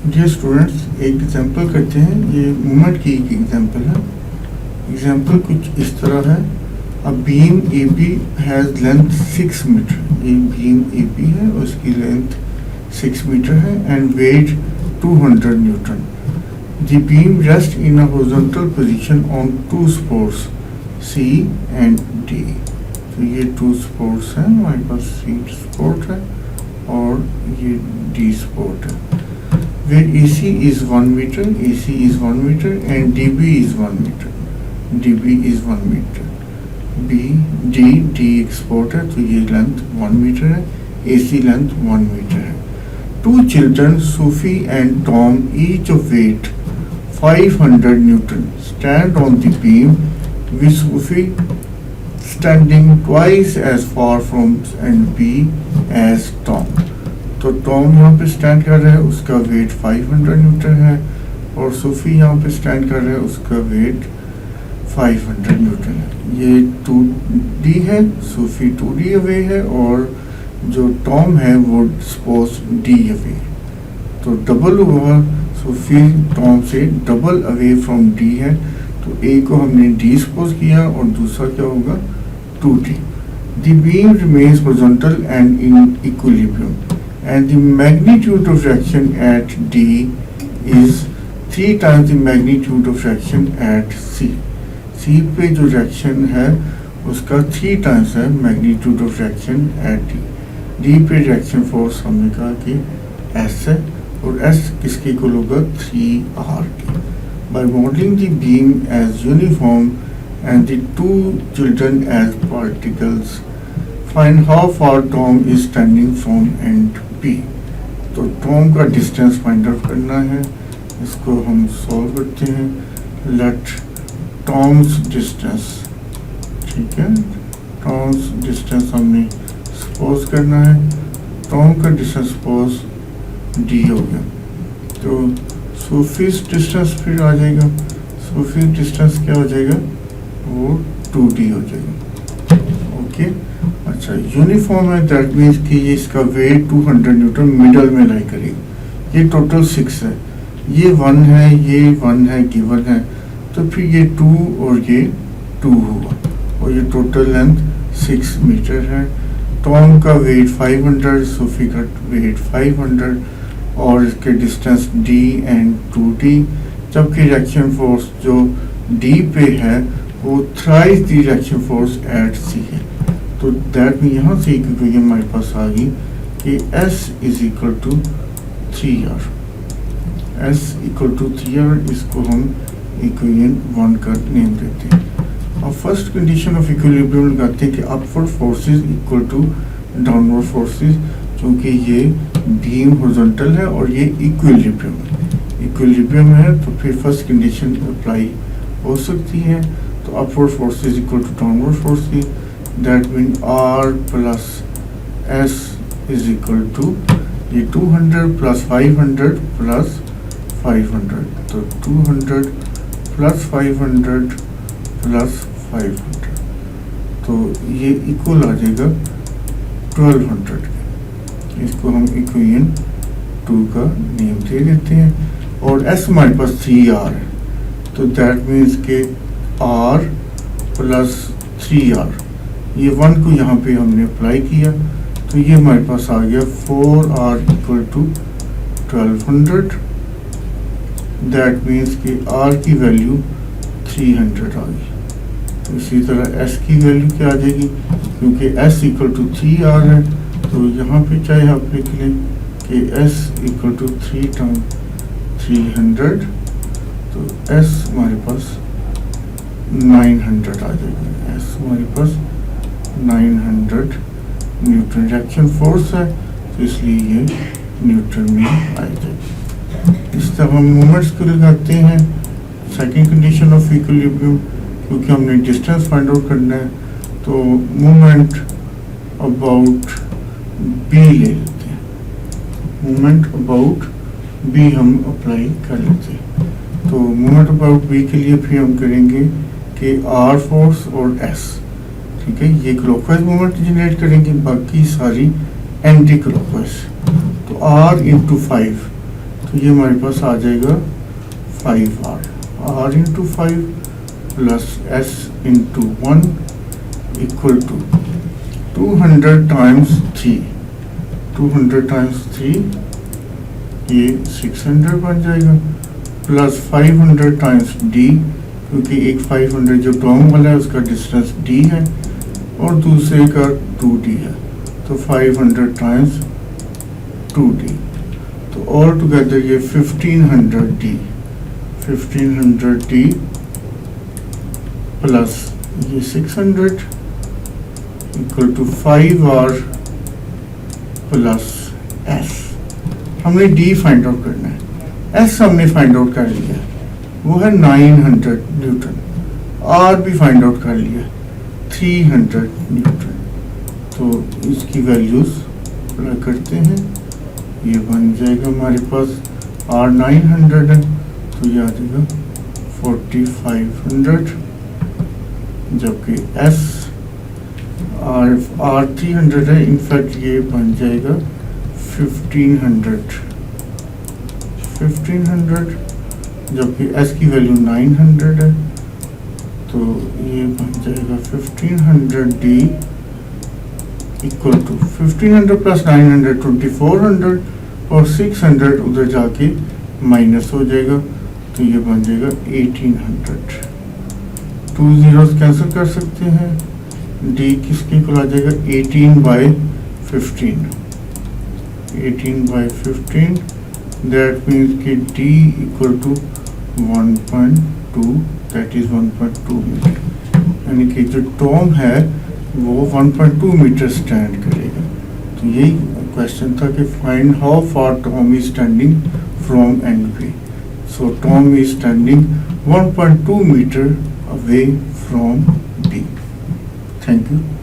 Dear students, एक example करते हैं। ये मूवमेंट की एक एग्जांपल है। एग्जांपल कुछ इस तरह है। A beam AP has length 6 metre. ये बीम AP है और उसकी लेंथ 6 मीटर है and weight 200 newton. The beam rest in a horizontal position on 2 supports C and D। तो ये 2 सपोर्ट्स हैं, हमारे पास C सपोर्ट है और ये D सपोर्ट है। where AC is 1 meter, AC is 1 meter and DB is 1 meter, DB is 1 meter, D export है, तो ये लेंथ 1 मीटर है, AC लेंथ 1 मीटर है। Two children, Sophie and Tom, each of weight 500 Newton, stand on the beam with Sophie standing twice as far from and B as Tom। तो Tom यहाँ पे stand कर रहा है, उसका wait 500 Newton है और सोफी यहाँ पे स्टैंड कर रहा है, उसका वेट 500 न्यूटन है। ये 2D है, सोफी 2D अवे है और जो टॉम है वो सपोज D अवे। तो डबल हुआ, सोफी टॉम से डबल अवे फ्रॉम D है, तो A को हमने D सपोज किया और दूसरा क्या होगा 2D। The beam remains horizontal and in equilibrium and the magnitude of reaction at D is 3 times the magnitude of reaction at C। C पे जो reaction है उसका 3 times है magnitude of reaction at D। D पे reaction force हमने कहा कि S है और S किसके इक्वल होगा 3R के। By modeling the beam as uniform and the 2 children as particles, find how far Tom is standing from end B। तो टॉम का डिस्टेंस फाइंड आउट करना है, इसको हम सॉल्व करते हैं। लेट टॉम्स डिस्टेंस, ठीक है, टॉम्स डिस्टेंस हमने सपोज करना है। टॉम का डिस्टेंस सपोज D हो गया, तो सोफीज डिस्टेंस फिर आ जाएगा। सोफीज डिस्टेंस क्या हो जाएगा, वो 2D हो जाएगा। ओके, अच्छा, यूनिफॉर्म है, दैट मीन्स कि ये इसका वेट 200 न्यूटन मिडल में लाई करेगी। ये टोटल 6 है, ये 1 है, ये 1 है, गिवन है, तो फिर ये 2 और ये 2 हुआ और ये टोटल लेंथ 6 मीटर है। टॉम का वेट 500, सोफी का वेट 500 और इसके डिस्टेंस D एंड 2D, जबकि रिएक्शन फोर्स जो D पे है वो thrice the reaction force at C है। तो दैट में यहाँ से इक्वेशन हमारे पास आ गई कि S is equal to 3R। S equal to 3R, इसको हम इक्वेशन 1 का नेम देते हैं। अब फर्स्ट कंडीशन ऑफ इक्विलिब्रियम लगाते हैं कि upward forces equal to downward forces, क्योंकि ये बीम हॉरिजॉन्टल है और ये इक्विलिब्रियम है, तो फिर फर्स्ट कंडीशन अप्लाई हो सकती है। तो upward forces equal to downward forces, that mean R plus S is equal to ये 200 प्लस 500 प्लस 500, तो 200 प्लस 500 प्लस 500, तो ये इक्वल आ जाएगा 1200 के। इसको हम इक्वेशन 2 का नेम दे देते हैं और S हमारे पास 3R है, तो दैट मीन्स के R प्लस 3R, ये 1 को यहाँ पे हमने अप्लाई किया, तो ये हमारे पास आ गया 4R equal to 1200। That means कि R की वैल्यू 300 आ गई। तो इसी तरह S की वैल्यू क्या आ जाएगी, क्योंकि S इक्वल टू 3R है, तो यहाँ पे चाहे आप लिख लें कि S इक्वल टू 3 टाइम 300, तो S हमारे पास 900 आ जाएगा। S हमारे पास 900 न्यूटन रिएक्शन फोर्स है, तो इसलिए ये न्यूटन में आ जाएगी। इस तरह हम मोमेंट्स को लगाते हैं। सेकंड कंडीशन ऑफ इक्विलिब्रियम, क्योंकि हमने डिस्टेंस फाइंड आउट करना है, तो मोमेंट अबाउट B ले लेते हैं। मोमेंट अबाउट B हम अप्लाई कर लेते हैं। तो मोमेंट अबाउट B के लिए फिर हम करेंगे कि R फोर्स और S, ठीक है, ये क्लॉकवाइज मोमेंट जनरेट करेंगे, बाकी सारी एंटी क्लॉकवाइज। तो R इंटू 5, तो ये हमारे पास आ जाएगा 5r, r into 5 plus s into 1 equal to 200 times 3, 200 times 3 ये 600 बन जाएगा, प्लस 500 टाइम्स d, क्योंकि एक 500 जो टर्म वाला है उसका डिस्टेंस d है और दूसरे का 2d है, तो 500 टाइम्स 2d, तो ऑल टुगेदर ये 1500d, 1500d प्लस ये 600 equal to 5r plus s। हमने d फाइंड आउट करना है, s हमने फाइंड आउट कर लिया, वो है 900 न्यूटन, r भी फाइंड आउट कर लिया 300 न्यूटन। तो इसकी वैल्यूज अप्लाई करते हैं, ये बन जाएगा हमारे पास r 900 है तो ये आ जाएगा 4500, जबकि s r 300 है, इनफैक्ट ये बन जाएगा 1500, जबकि s की वैल्यू 900 है तो ये बन जाएगा 1500d इक्वल टू 1500 प्लस 900 2400 और 600 उधर जाके माइनस हो जाएगा तो ये बन जाएगा 1800। 2 zeros कैंसिल कर सकते हैं, d किसके इक्वल आ जाएगा 18/15, 18/15, that means कि d equal to 1.2, that is 1.2 metre, यानी कि जो टॉम है वो 1.2 मीटर स्टैंड करेगा। तो यही क्वेश्चन था कि find how far Tom is standing from end B. So Tom is standing 1.2 metre away from B. Thank you.